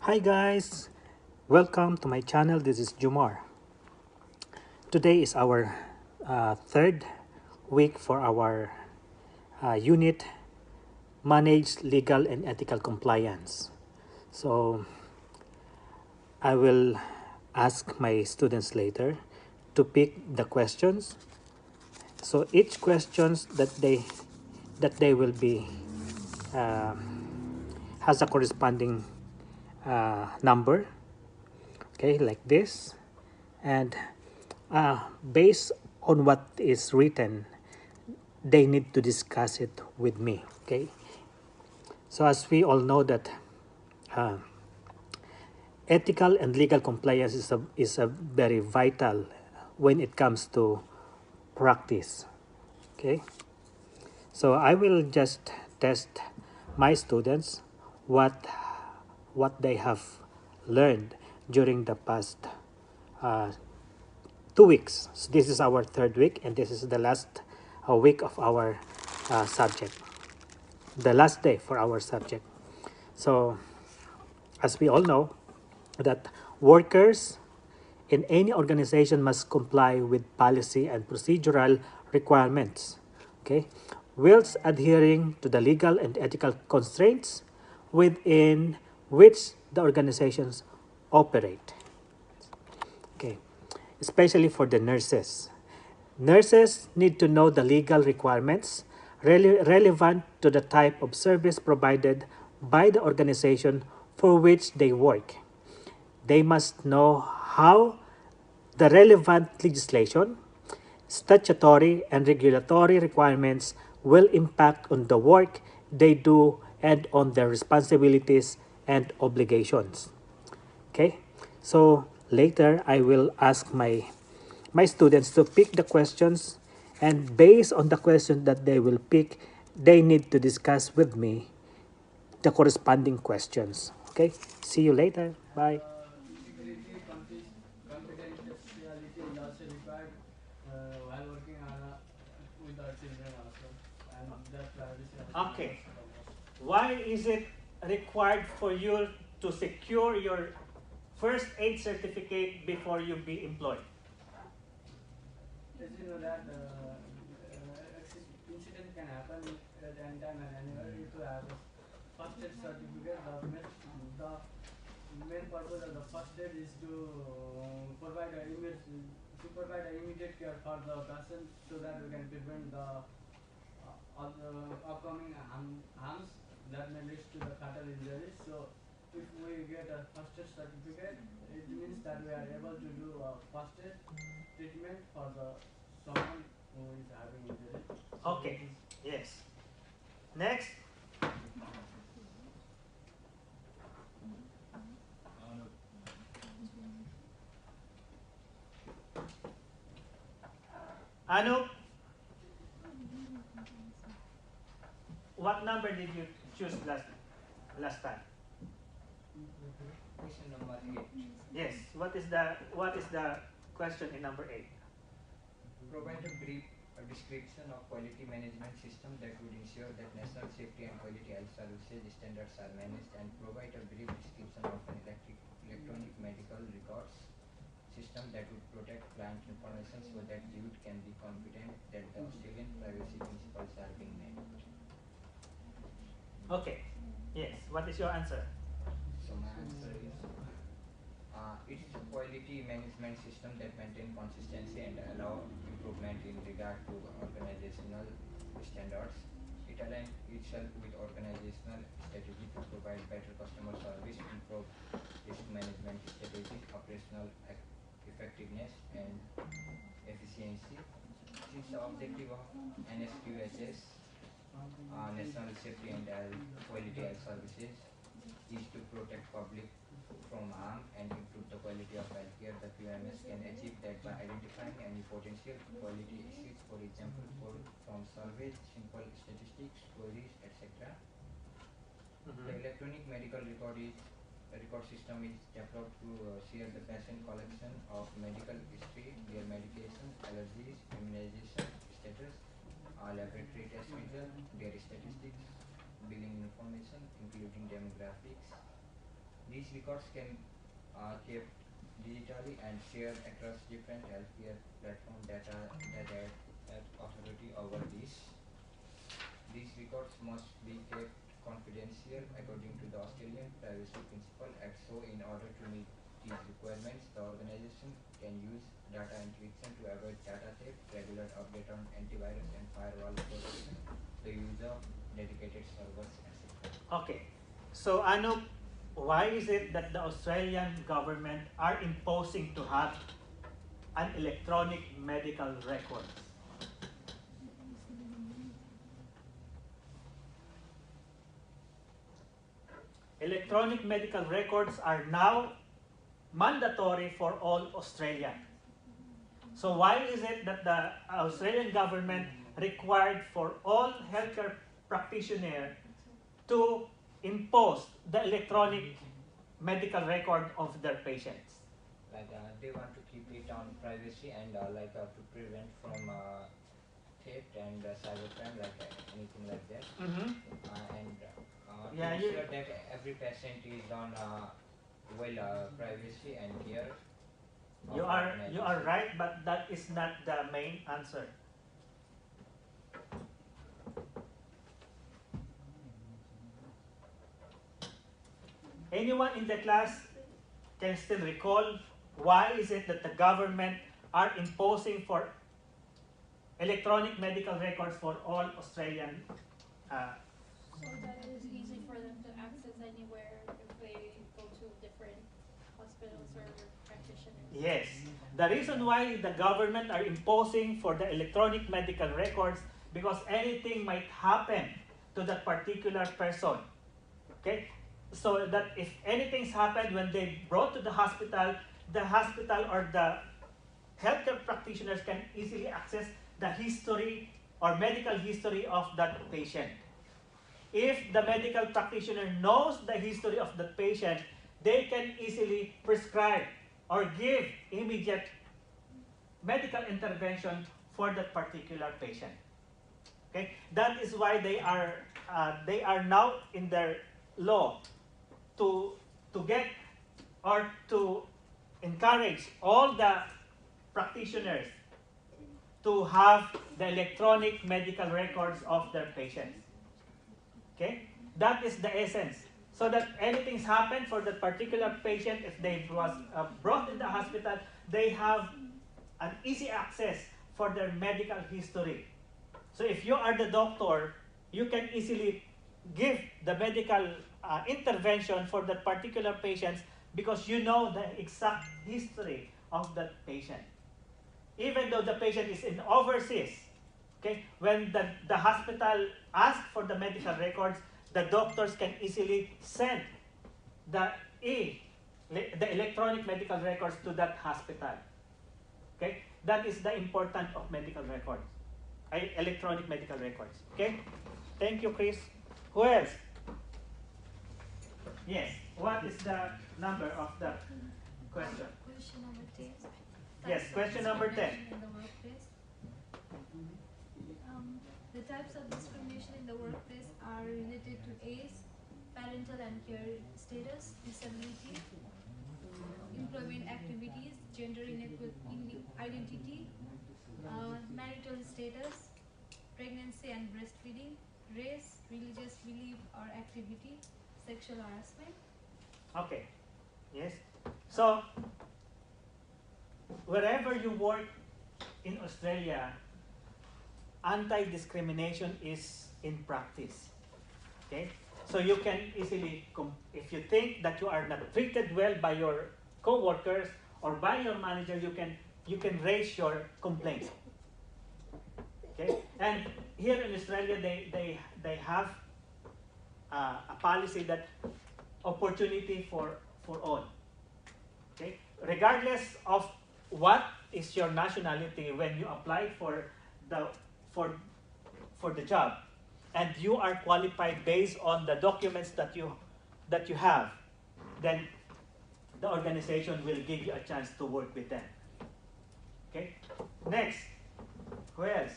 Hi guys, welcome to my channel. This is Jumar. Today is our third week for our unit Manage Legal and Ethical Compliance. So I will ask my students later to pick the questions. So each questions that they will be uh, has a corresponding number, okay, like this, and based on what is written, they need to discuss it with me. Okay, so as we all know that uh, ethical and legal compliance is a very vital when it comes to practice. Okay, so I will just test my students what what they have learned during the past uh, 2 weeks. So this is our third week, and this is the last week of our subject, the last day for our subject. So, as we all know, that workers in any organization must comply with policy and procedural requirements, okay, whilst adhering to the legal and ethical constraints within which the organizations operate. Okay, especially for the nurses. Nurses need to know the legal requirements relevant to the type of service provided by the organization for which they work. They must know how the relevant legislation, statutory, and regulatory requirements will impact on the work they do and on their responsibilities and obligations. Okay, so later I will ask my students to pick the questions, and based on the question that they will pick, they need to discuss with me the corresponding questions. Okay, see you later. Bye. Security confidentiality is also required while working with our children also, and that privacy also Okay, matters the most. why is it required for you to secure your first aid certificate before you be employed? As you know that incident can happen at any time and anywhere. If you have a first aid certificate, the main purpose of the first aid is to provide a immediate care for the person, so that we can prevent the upcoming harms that may lead to the fatal injuries. So if we get a first aid certificate, it means that we are able to do a first aid treatment for the someone who is having injury. So Okay, yes. Next, Anup, what number did you choose last time? Question number 8. Yes. What is the question in number 8? Provide a brief description of quality management system that would ensure that national safety and quality health services standards are managed, and provide a brief description of an electronic medical records system that would protect client information so that youth can be confident that the Australian privacy principles are being met. Okay. Yes. What is your answer? So my answer is it is a quality management system that maintain consistency and allow improvement in regard to organizational standards. It aligns itself with organizational strategy to provide better customer service, improve risk management strategies, operational effectiveness and efficiency. Since the objective of NSQHS, National Safety and Quality Health Services, is to protect public from harm and improve the quality of healthcare, the QMS can achieve that by identifying any potential quality issues, for example, from surveys, simple statistics, queries, etc. The electronic medical record system is developed to share the patient collection of medical history, their medication, allergies, immunization status, laboratory test results, their statistics, billing information, including demographics, These records can kept digitally and shared across different healthcare platforms that have authority over these. These records must be kept confidential according to the Australian privacy principle Act. So, in order to meet these requirements, the organization can use data encryption to avoid data theft, regular update on antivirus and firewall protection, the use of dedicated servers, etc. Okay, so Anup, why is it that the Australian government are imposing to have an electronic medical records? Electronic medical records are now mandatory for all Australians. So why is it that the Australian government required for all healthcare practitioners to impose the electronic medical record of their patients? Like they want to keep it on privacy and to prevent from theft and cybercrime, anything like that. Mm-hmm. And to Yeah, ensure that every patient is on privacy and care. you are right, but that is not the main answer. Anyone in the class can still recall why is it that the government are imposing for electronic medical records for all Australian? So that it is easy for them to access anywhere if they go to different hospitals or practitioners. Yes. The reason why the government are imposing for the electronic medical records because anything might happen to that particular person. Okay? So that if anything's happened when they brought to the hospital or the healthcare practitioners can easily access the history or medical history of that patient. If the medical practitioner knows the history of the patient, they can easily prescribe or give immediate medical intervention for that particular patient. Okay, that is why they are now in their law to get or to encourage all the practitioners to have the electronic medical records of their patients. Okay, that is the essence. So that anything's happened for that particular patient, if they was brought in the hospital, they have an easy access for their medical history. So if you are the doctor, you can easily give the medical intervention for that particular patient because you know the exact history of that patient. Even though the patient is in overseas, okay, when the hospital asks for the medical records, the doctors can easily send the electronic medical records to that hospital. Okay, that is the importance of medical records, electronic medical records. Okay, thank you, Chris. Who else? Yes. What is the number of the question? Question number 10. Yes, question number 10. In the workplace. The types of discrimination in the workplace are related to age, parental and care status, disability, employment activities, gender identity, marital status, pregnancy and breastfeeding, race, religious belief or activity, sexual harassment. Okay. Yes. So, wherever you work in Australia, anti-discrimination is in practice. Okay? So you can easily, if you think that you are not treated well by your co-workers or by your manager, you can raise your complaint. Okay? And here in Australia, they have a policy that opportunity for all. Okay? Regardless of what is your nationality when you apply for the job, and you are qualified based on the documents that you have, then the organization will give you a chance to work with them. Okay? Next. Who else?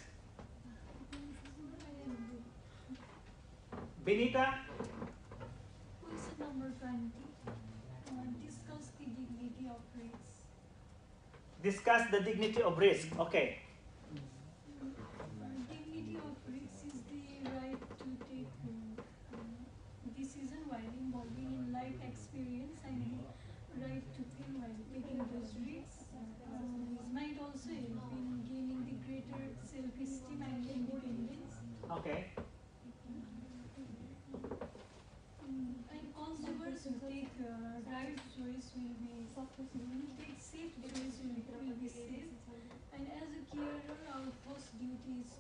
Benita? Who is the number 20? of risks. Discuss the dignity of risk. Okay. Dignity of risks is the right to take decision while involving in life experience and the right to feel while taking those risks. This might also help in gaining the greater self-esteem and independence. Okay. And consumers who take right choice will take safe choice will be safe. And as a carer, our first duty is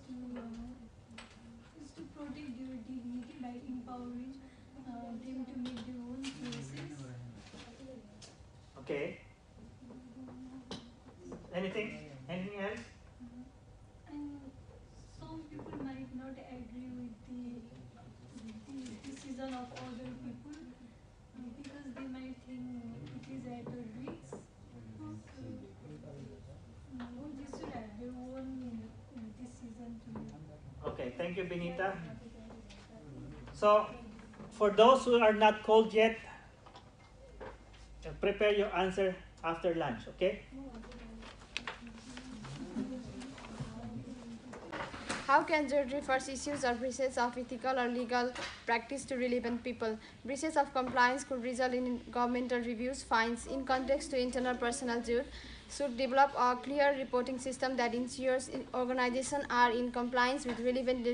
to protect their dignity by empowering them to make their own choices. Okay. Anything? Anything else? And some people might not agree with the decision of other people because they might think it is at a risk. They should have their own decision to make. Okay, thank you, Benita. So, for those who are not called yet, prepare your answer after lunch, okay? How can jury refers issues or breaches of ethical or legal practice to relevant people? Breaches of compliance could result in governmental reviews, fines. In context to internal personnel jury, should develop a clear reporting system that ensures organizations are in compliance with relevant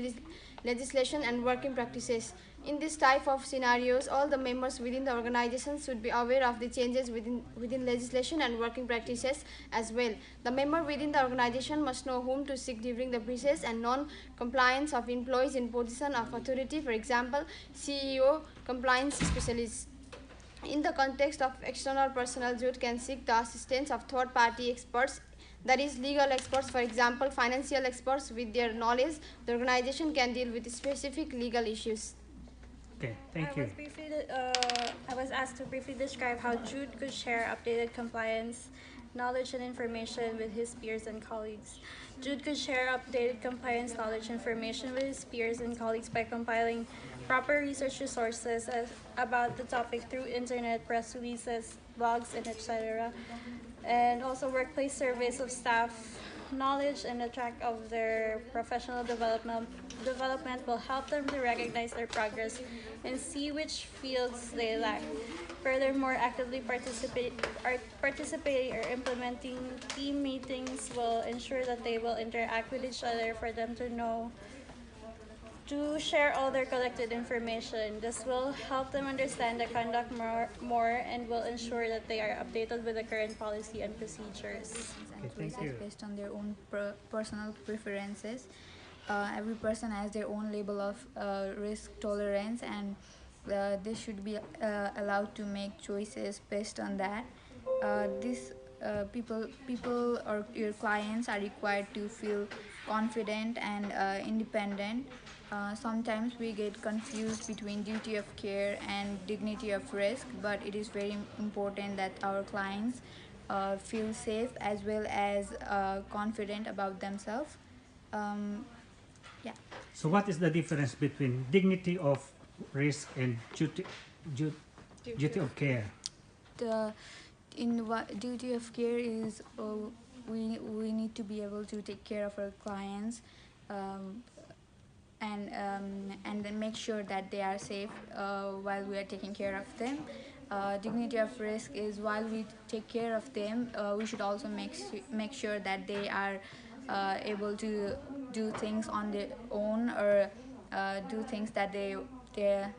legislation and working practices. In this type of scenarios, all the members within the organization should be aware of the changes within legislation and working practices as well. The member within the organization must know whom to seek during the breaches and non-compliance of employees in position of authority, for example, CEO, compliance specialists. In the context of external personnel, jude can seek the assistance of third-party experts, that is, legal experts, for example, financial experts. With their knowledge, the organization can deal with specific legal issues. Okay, thank you. I was asked to briefly describe how Jude could share updated compliance knowledge and information with his peers and colleagues. Jude could share updated compliance knowledge information with his peers and colleagues by compiling proper research resources about the topic through internet, press releases, blogs, and etc. And also workplace surveys of staff knowledge and a track of their professional development will help them to recognize their progress and see which fields they lack. Furthermore, actively participating or implementing team meetings will ensure that they will interact with each other for them to know to share all their collected information. This will help them understand the conduct more and will ensure that they are updated with the current policy and procedures. Okay, thank you. Based on their own personal preferences. Every person has their own level of risk tolerance, and they should be allowed to make choices based on that. People or your clients are required to feel confident and independent. Sometimes we get confused between duty of care and dignity of risk, but it is very important that our clients feel safe as well as confident about themselves. Yeah. So what is the difference between dignity of risk and duty of care? Duty of care is we need to be able to take care of our clients and then make sure that they are safe while we are taking care of them. Dignity of risk is while we take care of them, we should also make sure that they are able to do things on their own or do things that they're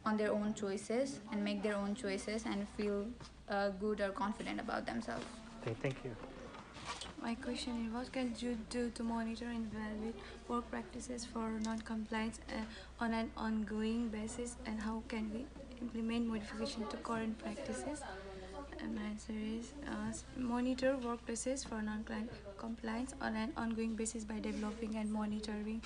on their own choices and make their own choices and feel good or confident about themselves. Okay, thank you. My question is, what can Jude do to monitor and evaluate work practices for non-compliance on an ongoing basis, and how can we implement modification to current practices? And my answer is monitor workplaces for non-compliance on an ongoing basis by developing and monitoring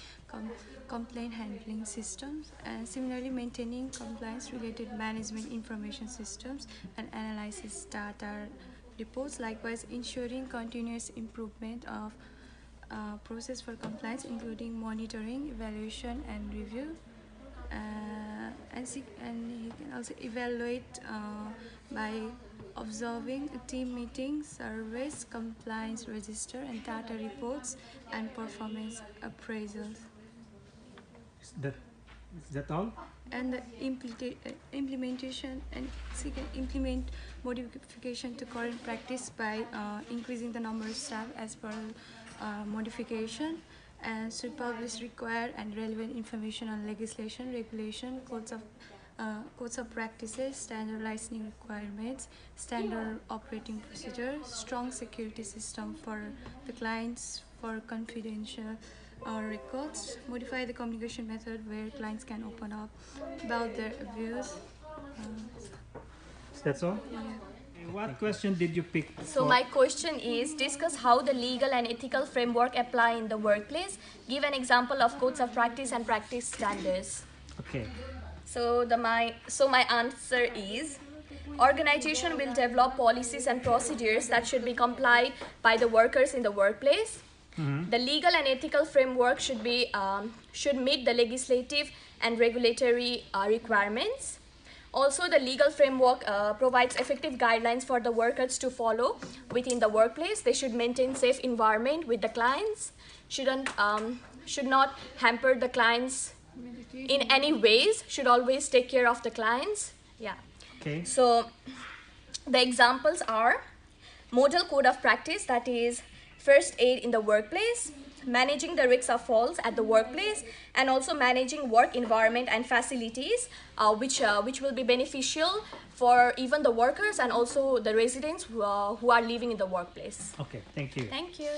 complaint handling systems, and similarly maintaining compliance-related management information systems and analysis data reports. Likewise, ensuring continuous improvement of process for compliance, including monitoring, evaluation, and review. And he can also evaluate by observing team meetings, surveys, compliance register, and data reports, and performance appraisals. Is that all? And the implementation and implement modification to current practice by increasing the number of staff as per modification, and should publish required and relevant information on legislation, regulation, codes of practices, standard licensing requirements, standard operating procedures, strong security system for the clients for confidential records, modify the communication method where clients can open up about their views. That's all? Yeah. What question did you pick? So my question is, discuss how the legal and ethical framework apply in the workplace. Give an example of codes of practice and practice standards. Okay. So my answer is, organization will develop policies and procedures that should be complied by the workers in the workplace. The legal and ethical framework should meet the legislative and regulatory requirements. Also, the legal framework provides effective guidelines for the workers to follow within the workplace. They should maintain safe environment with the clients. Should not hamper the clients in any ways. Should always take care of the clients. Yeah. Okay. So the examples are model code of practice, that is first aid in the workplace, managing the risks of falls at the workplace, and also managing work environment and facilities, which will be beneficial for even the workers and also the residents who are living in the workplace. Okay, thank you. Thank you.